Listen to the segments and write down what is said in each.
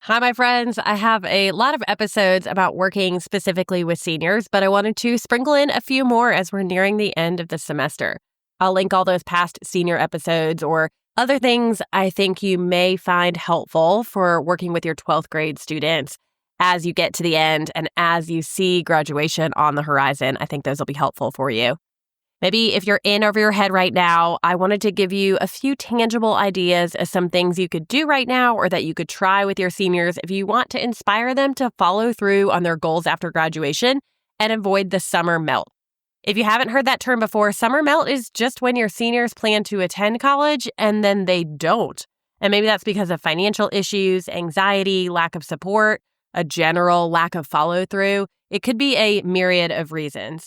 Hi, my friends. I have a lot of episodes about working specifically with seniors, but I wanted to sprinkle in a few more as we're nearing the end of the semester. I'll link all those past senior episodes or other things I think you may find helpful for working with your 12th grade students as you get to the end and as you see graduation on the horizon. I think those will be helpful for you. Maybe if you're in over your head right now, I wanted to give you a few tangible ideas of some things you could do right now or that you could try with your seniors if you want to inspire them to follow through on their goals after graduation and avoid the summer melt. If you haven't heard that term before, summer melt is just when your seniors plan to attend college and then they don't. And maybe that's because of financial issues, anxiety, lack of support, a general lack of follow through. It could be a myriad of reasons.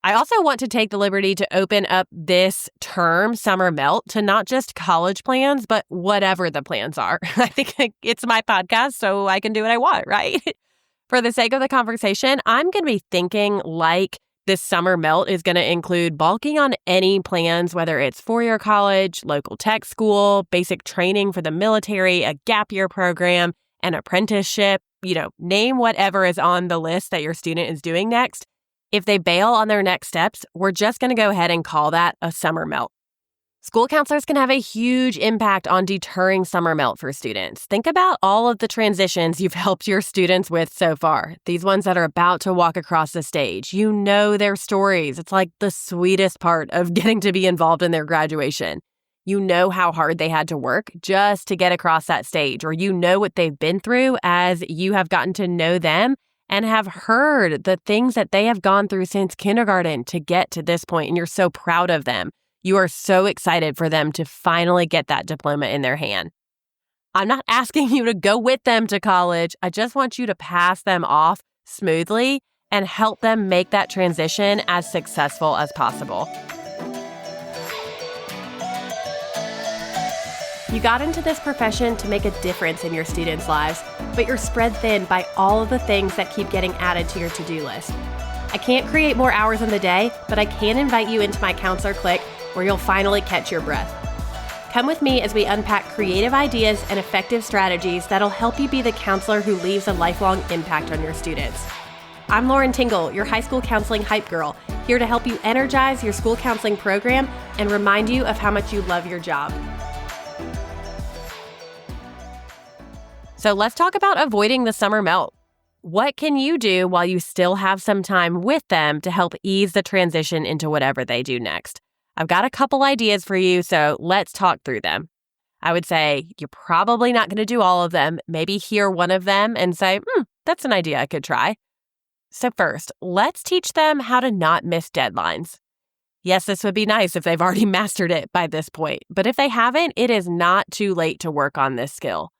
I also want to take the liberty to open up this term, summer melt, to not just college plans, but whatever the plans are. I think it's my podcast, so I can do what I want, right? For the sake of the conversation, I'm going to be thinking like this summer melt is going to include balking on any plans, whether it's four-year college, local tech school, basic training for the military, a gap year program, an apprenticeship, name whatever is on the list that your student is doing next. If they bail on their next steps, we're just going to go ahead and call that a summer melt. School counselors can have a huge impact on deterring summer melt for students. Think about all of the transitions you've helped your students with so far. These ones that are about to walk across the stage. You know their stories. It's like the sweetest part of getting to be involved in their graduation. You know how hard they had to work just to get across that stage, or you know what they've been through as you have gotten to know them and have heard the things that they have gone through since kindergarten to get to this point, and you're so proud of them. You are so excited for them to finally get that diploma in their hand. I'm not asking you to go with them to college. I just want you to pass them off smoothly and help them make that transition as successful as possible. You got into this profession to make a difference in your students' lives, but you're spread thin by all of the things that keep getting added to your to-do list. I can't create more hours in the day, but I can invite you into my Counselor Click, where you'll finally catch your breath. Come with me as we unpack creative ideas and effective strategies that'll help you be the counselor who leaves a lifelong impact on your students. I'm Lauren Tingle, your high school counseling hype girl, here to help you energize your school counseling program and remind you of how much you love your job. So let's talk about avoiding the summer melt. What can you do while you still have some time with them to help ease the transition into whatever they do next? I've got a couple ideas for you, so let's talk through them. I would say you're probably not going to do all of them. Maybe hear one of them and say, that's an idea I could try. So first, let's teach them how to not miss deadlines. Yes, this would be nice if they've already mastered it by this point, but if they haven't, it is not too late to work on this skill.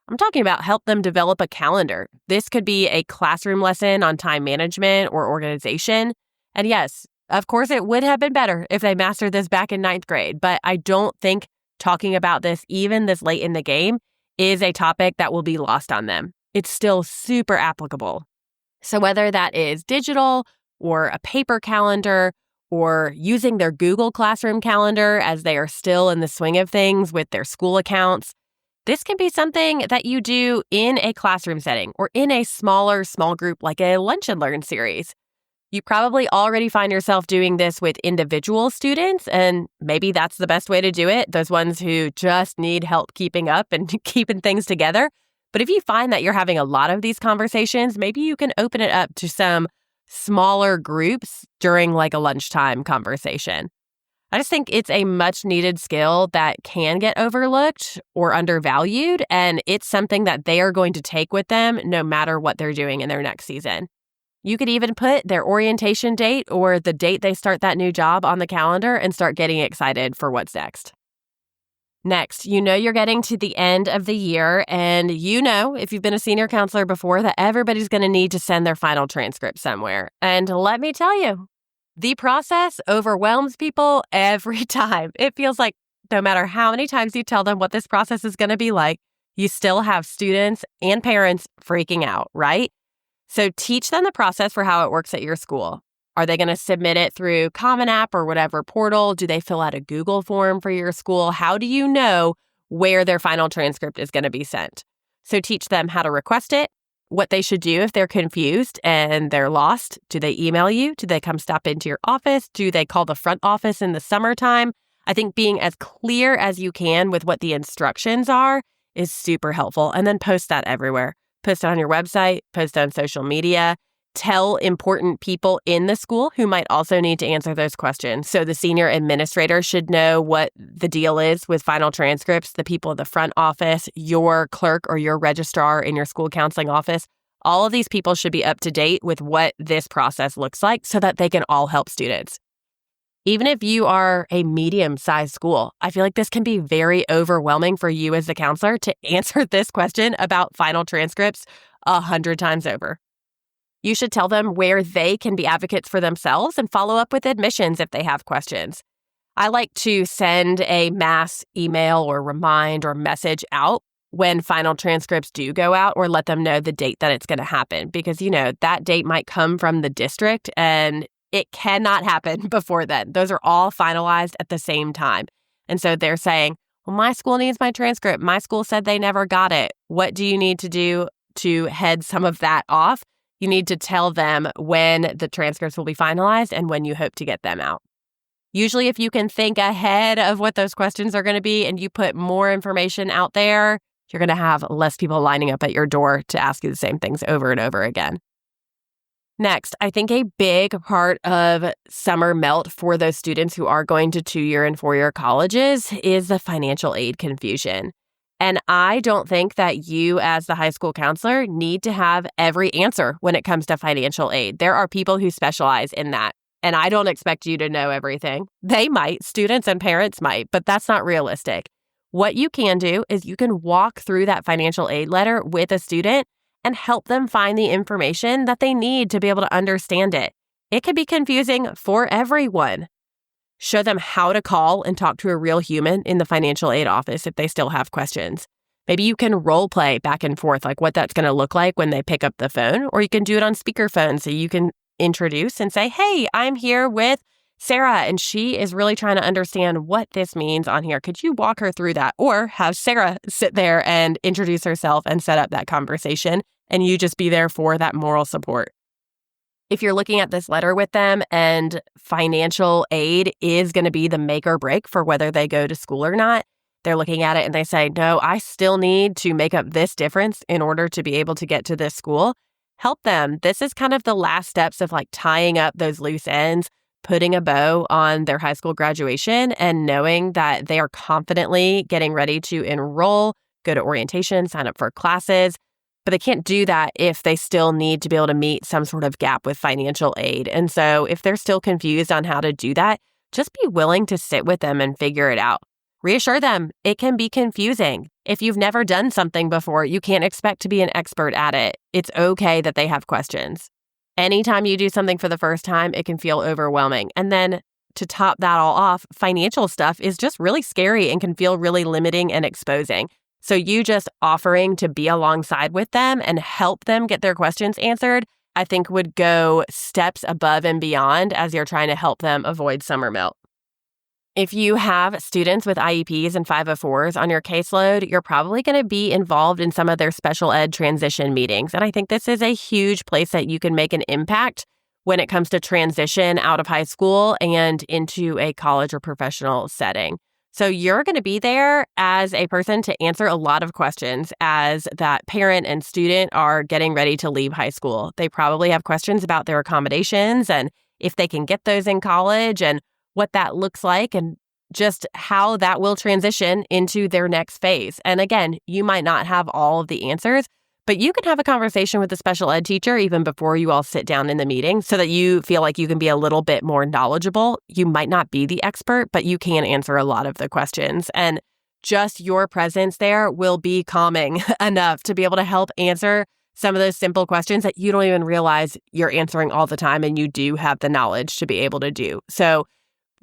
I'm talking about help them develop a calendar. This could be a classroom lesson on time management or organization. And yes, of course, it would have been better if they mastered this back in 9th grade, but I don't think talking about this even this late in the game is a topic that will be lost on them. It's still super applicable. So whether that is digital or a paper calendar or using their Google Classroom calendar as they are still in the swing of things with their school accounts, this can be something that you do in a classroom setting or in a small group like a Lunch and Learn series. You probably already find yourself doing this with individual students, and maybe that's the best way to do it, those ones who just need help keeping up and keeping things together. But if you find that you're having a lot of these conversations, maybe you can open it up to some smaller groups during like a lunchtime conversation. I just think it's a much needed skill that can get overlooked or undervalued, and it's something that they are going to take with them no matter what they're doing in their next season. You could even put their orientation date or the date they start that new job on the calendar and start getting excited for what's next. Next, you're getting to the end of the year, and if you've been a senior counselor before, that everybody's going to need to send their final transcript somewhere. And let me tell you, the process overwhelms people every time. It feels like no matter how many times you tell them what this process is going to be like, you still have students and parents freaking out, right? So teach them the process for how it works at your school. Are they going to submit it through Common App or whatever portal? Do they fill out a Google form for your school? How do you know where their final transcript is going to be sent? So teach them how to request it, what they should do if they're confused and they're lost. Do they email you? Do they come stop into your office? Do they call the front office in the summertime? I think being as clear as you can with what the instructions are is super helpful. And then post that everywhere. Post it on your website, post it on social media. Tell important people in the school who might also need to answer those questions. So the senior administrator should know what the deal is with final transcripts, the people in the front office, your clerk or your registrar in your school counseling office. All of these people should be up to date with what this process looks like so that they can all help students. Even if you are a medium-sized school, I feel like this can be very overwhelming for you as the counselor to answer this question about final transcripts 100 times over. You should tell them where they can be advocates for themselves and follow up with admissions if they have questions. I like to send a mass email or remind or message out when final transcripts do go out, or let them know the date that it's going to happen, because, that date might come from the district and it cannot happen before then. Those are all finalized at the same time. And so they're saying, well, my school needs my transcript. My school said they never got it. What do you need to do to head some of that off? You need to tell them when the transcripts will be finalized and when you hope to get them out. Usually, if you can think ahead of what those questions are going to be and you put more information out there, you're going to have less people lining up at your door to ask you the same things over and over again. Next, I think a big part of summer melt for those students who are going to 2-year and 4-year colleges is the financial aid confusion. And I don't think that you as the high school counselor need to have every answer when it comes to financial aid. There are people who specialize in that. And I don't expect you to know everything. They might, students and parents might, but that's not realistic. What you can do is you can walk through that financial aid letter with a student and help them find the information that they need to be able to understand it. It can be confusing for everyone. Show them how to call and talk to a real human in the financial aid office if they still have questions. Maybe you can role play back and forth, like what that's going to look like when they pick up the phone, or you can do it on speakerphone so you can introduce and say, hey, I'm here with Sarah, and she is really trying to understand what this means on here. Could you walk her through that? Or have Sarah sit there and introduce herself and set up that conversation, and you just be there for that moral support. If you're looking at this letter with them and financial aid is going to be the make or break for whether they go to school or not, they're looking at it and they say, no, I still need to make up this difference in order to be able to get to this school. Help them. This is kind of the last steps of like tying up those loose ends, putting a bow on their high school graduation, and knowing that they are confidently getting ready to enroll, go to orientation, sign up for classes. But they can't do that if they still need to be able to meet some sort of gap with financial aid. And so if they're still confused on how to do that, just be willing to sit with them and figure it out. Reassure them it can be confusing. If you've never done something before, you can't expect to be an expert at it. It's okay that they have questions. Anytime you do something for the first time, it can feel overwhelming. And then to top that all off, financial stuff is just really scary and can feel really limiting and exposing. So you just offering to be alongside with them and help them get their questions answered, I think would go steps above and beyond as you're trying to help them avoid summer melt. If you have students with IEPs and 504s on your caseload, you're probably going to be involved in some of their special ed transition meetings. And I think this is a huge place that you can make an impact when it comes to transition out of high school and into a college or professional setting. So you're going to be there as a person to answer a lot of questions as that parent and student are getting ready to leave high school. They probably have questions about their accommodations and if they can get those in college and what that looks like and just how that will transition into their next phase. And again, you might not have all of the answers, but you can have a conversation with the special ed teacher even before you all sit down in the meeting so that you feel like you can be a little bit more knowledgeable. You might not be the expert, but you can answer a lot of the questions. And just your presence there will be calming enough to be able to help answer some of those simple questions that you don't even realize you're answering all the time and you do have the knowledge to be able to do. So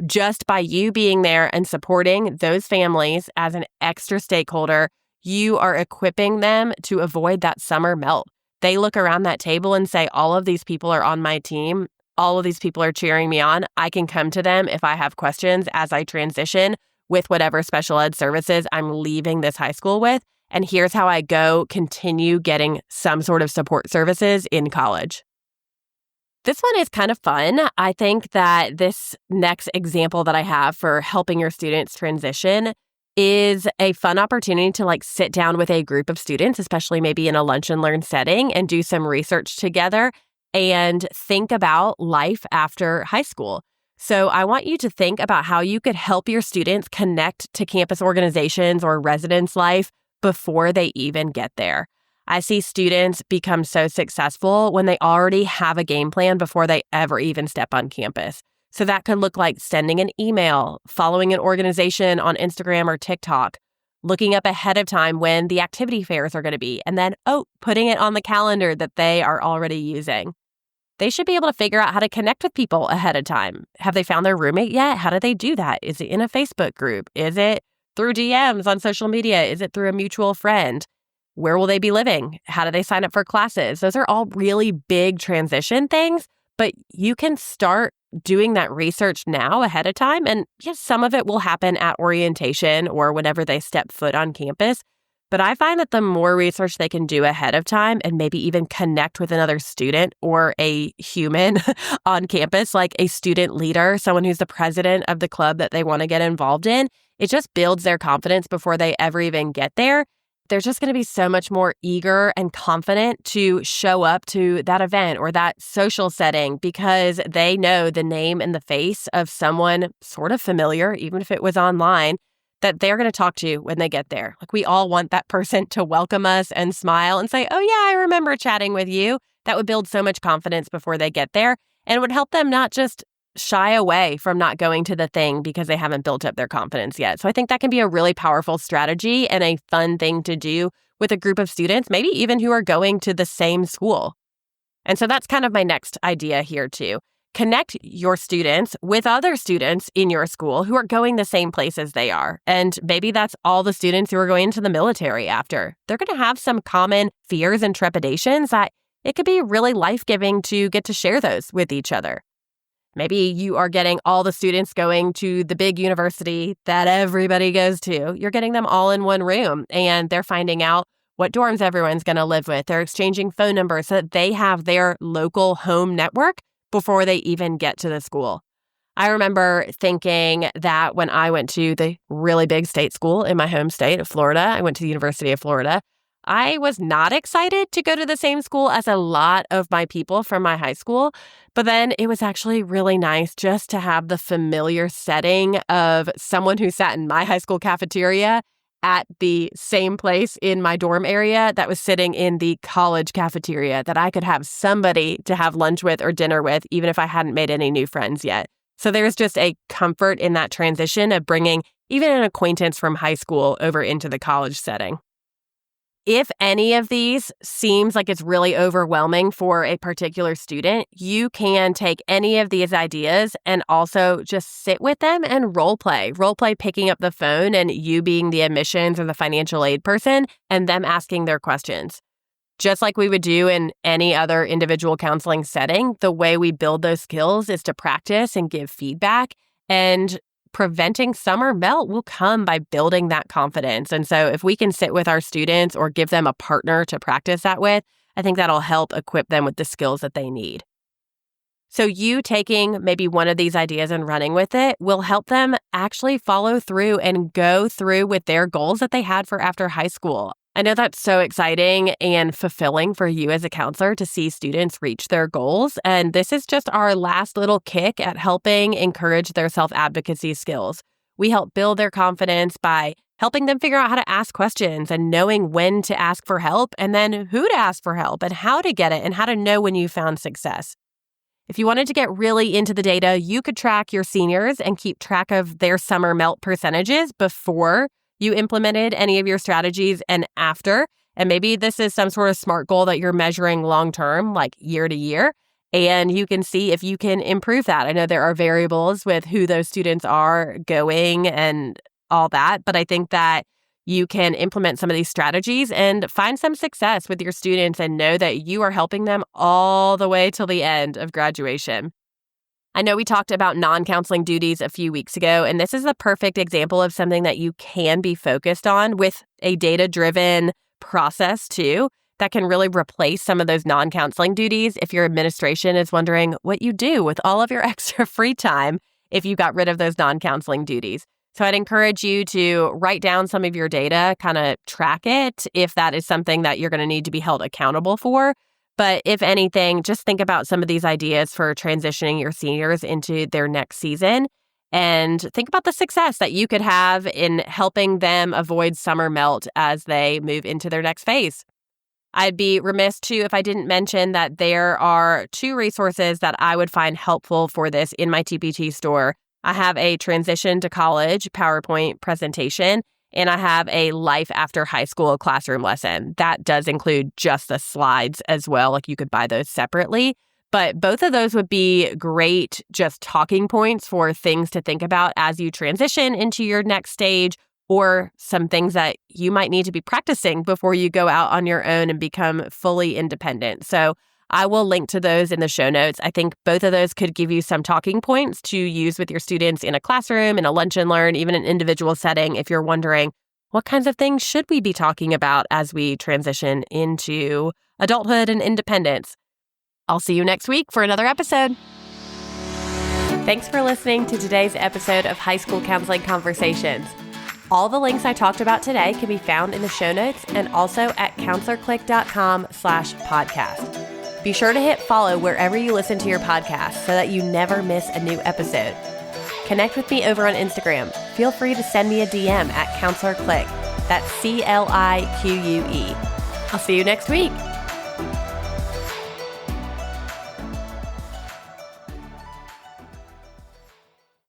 just by you being there and supporting those families as an extra stakeholder, you are equipping them to avoid that summer melt. They look around that table and say, all of these people are on my team. All of these people are cheering me on. I can come to them if I have questions as I transition with whatever special ed services I'm leaving this high school with. And here's how I go continue getting some sort of support services in college. This one is kind of fun. I think that this next example that I have for helping your students transition is a fun opportunity to sit down with a group of students, especially maybe in a lunch and learn setting, and do some research together and think about life after high school. So I want you to think about how you could help your students connect to campus organizations or residence life before they even get there. I see students become so successful when they already have a game plan before they ever even step on campus. So that could look like sending an email, following an organization on Instagram or TikTok, looking up ahead of time when the activity fairs are going to be, and then, putting it on the calendar that they are already using. They should be able to figure out how to connect with people ahead of time. Have they found their roommate yet? How do they do that? Is it in a Facebook group? Is it through DMs on social media? Is it through a mutual friend? Where will they be living? How do they sign up for classes? Those are all really big transition things, but you can start doing that research now ahead of time. And yes, some of it will happen at orientation or whenever they step foot on campus. But I find that the more research they can do ahead of time and maybe even connect with another student or a human on campus, like a student leader, someone who's the president of the club that they want to get involved in, it just builds their confidence before they ever even get there. They're just going to be so much more eager and confident to show up to that event or that social setting because they know the name and the face of someone sort of familiar, even if it was online, that they're going to talk to when they get there. We all want that person to welcome us and smile and say, "Oh yeah, I remember chatting with you." That would build so much confidence before they get there and would help them not just shy away from not going to the thing because they haven't built up their confidence yet. So I think that can be a really powerful strategy and a fun thing to do with a group of students, maybe even who are going to the same school. And so that's kind of my next idea here too. Connect your students with other students in your school who are going the same place as they are. And maybe that's all the students who are going into the military after. They're going to have some common fears and trepidations that it could be really life-giving to get to share those with each other. Maybe you are getting all the students going to the big university that everybody goes to. You're getting them all in one room and they're finding out what dorms everyone's going to live with. They're exchanging phone numbers so that they have their local home network before they even get to the school. I remember thinking that when I went to the really big state school in my home state of Florida, I went to the University of Florida, I was not excited to go to the same school as a lot of my people from my high school, but then it was actually really nice just to have the familiar setting of someone who sat in my high school cafeteria at the same place in my dorm area that was sitting in the college cafeteria, that I could have somebody to have lunch with or dinner with, even if I hadn't made any new friends yet. So there's just a comfort in that transition of bringing even an acquaintance from high school over into the college setting. If any of these seems like it's really overwhelming for a particular student, you can take any of these ideas and also just sit with them and role play. Role play picking up the phone and you being the admissions or the financial aid person and them asking their questions. Just like we would do in any other individual counseling setting, the way we build those skills is to practice and give feedback, and preventing summer melt will come by building that confidence. And so if we can sit with our students or give them a partner to practice that with, I think that'll help equip them with the skills that they need. So you taking maybe one of these ideas and running with it will help them actually follow through and go through with their goals that they had for after high school. I know that's so exciting and fulfilling for you as a counselor to see students reach their goals. And this is just our last little kick at helping encourage their self-advocacy skills. We help build their confidence by helping them figure out how to ask questions and knowing when to ask for help and then who to ask for help and how to get it and how to know when you found success. If you wanted to get really into the data, you could track your seniors and keep track of their summer melt percentages before you implemented any of your strategies and after. And maybe this is some sort of SMART goal that you're measuring long-term, like year to year, and you can see if you can improve that. I know there are variables with who those students are going and all that, but I think that you can implement some of these strategies and find some success with your students and know that you are helping them all the way till the end of graduation. I know we talked about non-counseling duties a few weeks ago, and this is a perfect example of something that you can be focused on with a data-driven process too that can really replace some of those non-counseling duties if your administration is wondering what you do with all of your extra free time if you got rid of those non-counseling duties. So I'd encourage you to write down some of your data, kind of track it if that is something that you're going to need to be held accountable for. But if anything, just think about some of these ideas for transitioning your seniors into their next season and think about the success that you could have in helping them avoid summer melt as they move into their next phase. I'd be remiss too if I didn't mention that there are 2 resources that I would find helpful for this in my TPT store. I have a transition to college PowerPoint presentation, and I have a life after high school classroom lesson. That does include just the slides as well. Like you could buy those separately. But both of those would be great just talking points for things to think about as you transition into your next stage, or some things that you might need to be practicing before you go out on your own and become fully independent. So I will link to those in the show notes. I think both of those could give you some talking points to use with your students in a classroom, in a lunch and learn, even an individual setting if you're wondering what kinds of things should we be talking about as we transition into adulthood and independence. I'll see you next week for another episode. Thanks for listening to today's episode of High School Counseling Conversations. All the links I talked about today can be found in the show notes and also at counselorclick.com/podcast. Be sure to hit follow wherever you listen to your podcast so that you never miss a new episode. Connect with me over on Instagram. Feel free to send me a DM at counselorclick. That's CLIQUE. I'll see you next week.